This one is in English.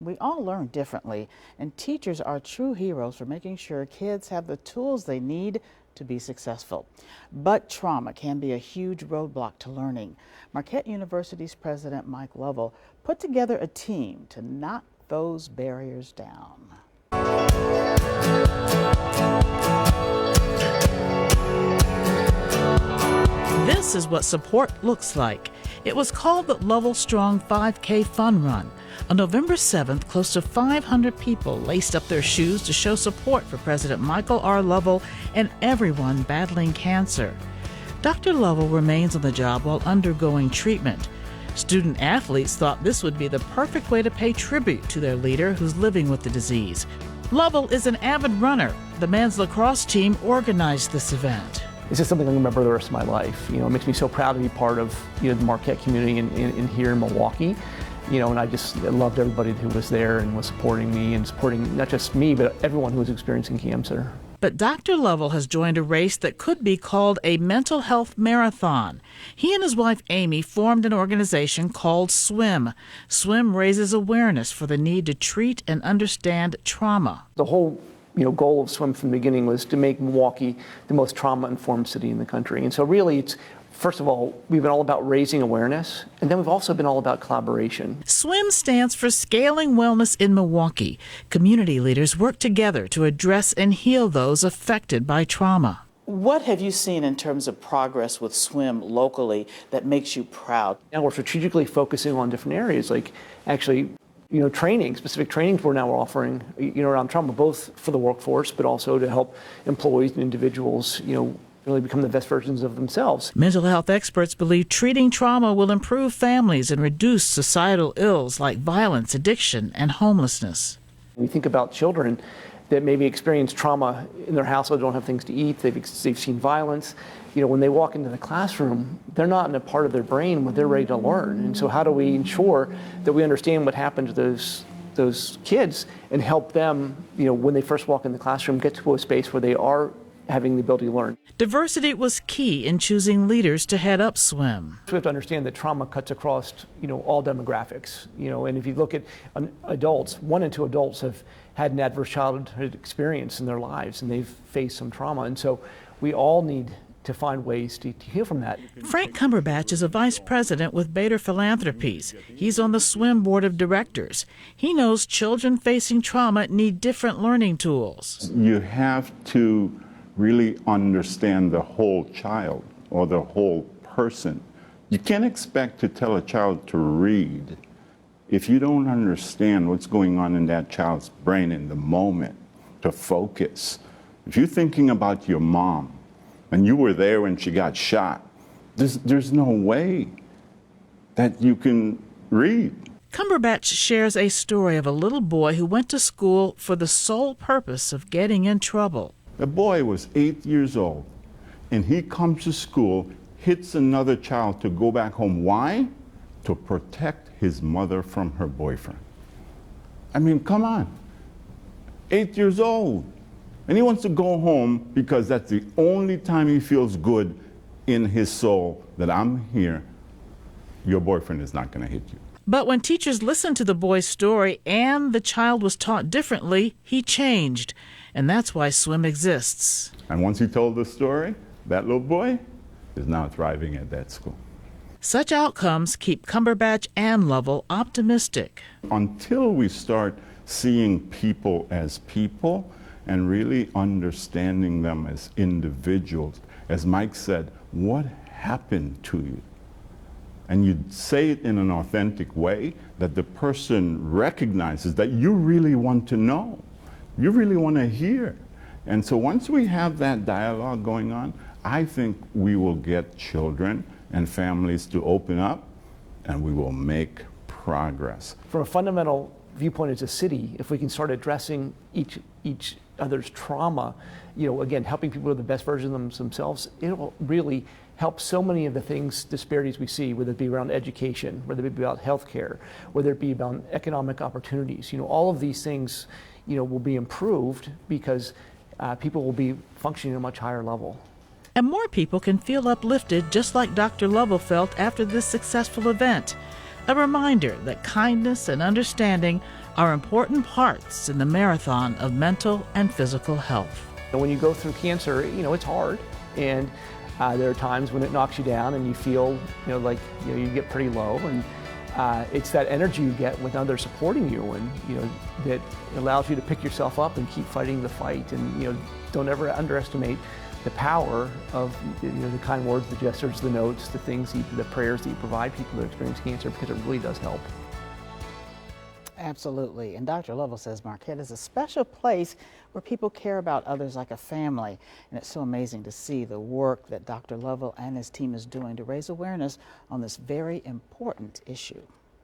We all learn differently, and teachers are true heroes for making sure kids have the tools they need to be successful. But trauma can be a huge roadblock to learning. Marquette University's President Mike Lovell put together a team to knock those barriers down. This is what support looks like. It was called the Lovell Strong 5K Fun Run. On November 7th, close to 500 people laced up their shoes to show support for President Michael R. Lovell and everyone battling cancer. Dr. Lovell remains on the job while undergoing treatment. Student athletes thought this would be the perfect way to pay tribute to their leader who's living with the disease. Lovell is an avid runner. The men's lacrosse team organized this event. It's just something I remember the rest of my life. It makes me so proud to be part of the Marquette community in here in Milwaukee. And I loved everybody who was there and was supporting me and supporting not just me, but everyone who was experiencing cancer. But Dr. Lovell has joined a race that could be called a mental health marathon. He and his wife Amy formed an organization called SWIM. SWIM raises awareness for the need to treat and understand trauma. The whole goal of SWIM from the beginning was to make Milwaukee the most trauma-informed city in the country. And so really first of all, we've been all about raising awareness, and then we've also been all about collaboration. SWIM stands for Scaling Wellness in Milwaukee. Community leaders work together to address and heal those affected by trauma. What have you seen in terms of progress with SWIM locally that makes you proud? Now we're strategically focusing on different areas, like actually specific trainings we're now offering, around trauma, both for the workforce, but also to help employees and individuals, really become the best versions of themselves. Mental health experts believe treating trauma will improve families and reduce societal ills like violence, addiction, and homelessness. We think about children that maybe experience trauma in their household, don't have things to eat, they've seen violence. When they walk into the classroom, they're not in a part of their brain where they're ready to learn. And so how do we ensure that we understand what happened to those kids and help them, when they first walk in the classroom, get to a space where they are having the ability to learn. Diversity was key in choosing leaders to head up SWIM. We have to understand that trauma cuts across, all demographics. And if you look at adults, 1 in 2 adults have had an adverse childhood experience in their lives, and they've faced some trauma. And so we all need to find ways to heal from that. Frank Cumberbatch is a vice president with Bader Philanthropies. He's on the SWIM board of directors. He knows children facing trauma need different learning tools. You have to really understand the whole child or the whole person. You can't expect to tell a child to read if you don't understand what's going on in that child's brain in the moment, to focus. If you're thinking about your mom and you were there when she got shot, there's no way that you can read. Cumberbatch shares a story of a little boy who went to school for the sole purpose of getting in trouble. The boy was 8 years old, and he comes to school, hits another child to go back home. Why? To protect his mother from her boyfriend. I mean, come on. 8 years old. And he wants to go home because that's the only time he feels good in his soul that I'm here. Your boyfriend is not going to hit you. But when teachers listened to the boy's story and the child was taught differently, he changed. And that's why SWIM exists. And once he told the story, that little boy is now thriving at that school. Such outcomes keep Cumberbatch and Lovell optimistic. Until we start seeing people as people and really understanding them as individuals, as Mike said, what happened to you? And you say it in an authentic way that the person recognizes that you really want to know. You really want to hear. And so once we have that dialogue going on, I think we will get children and families to open up, and we will make progress. From a fundamental viewpoint as a city, if we can start addressing each other's trauma, again, helping people be the best version of themselves, it will really help so many of the disparities we see, whether it be around education, whether it be about healthcare, whether it be about economic opportunities. All of these things, will be improved because people will be functioning at a much higher level. And more people can feel uplifted just like Dr. Lovell felt after this successful event. A reminder that kindness and understanding are important parts in the marathon of mental and physical health. And when you go through cancer, it's hard, and there are times when it knocks you down and you feel, like you get pretty low, and it's that energy you get with others supporting you, and that allows you to pick yourself up and keep fighting the fight. And don't ever underestimate the power of the kind words, the gestures, the notes, the things, the prayers that you provide people that experience cancer, because it really does help. Absolutely. And Dr. Lovell says Marquette is a special place where people care about others like a family. And it's so amazing to see the work that Dr. Lovell and his team is doing to raise awareness on this very important issue.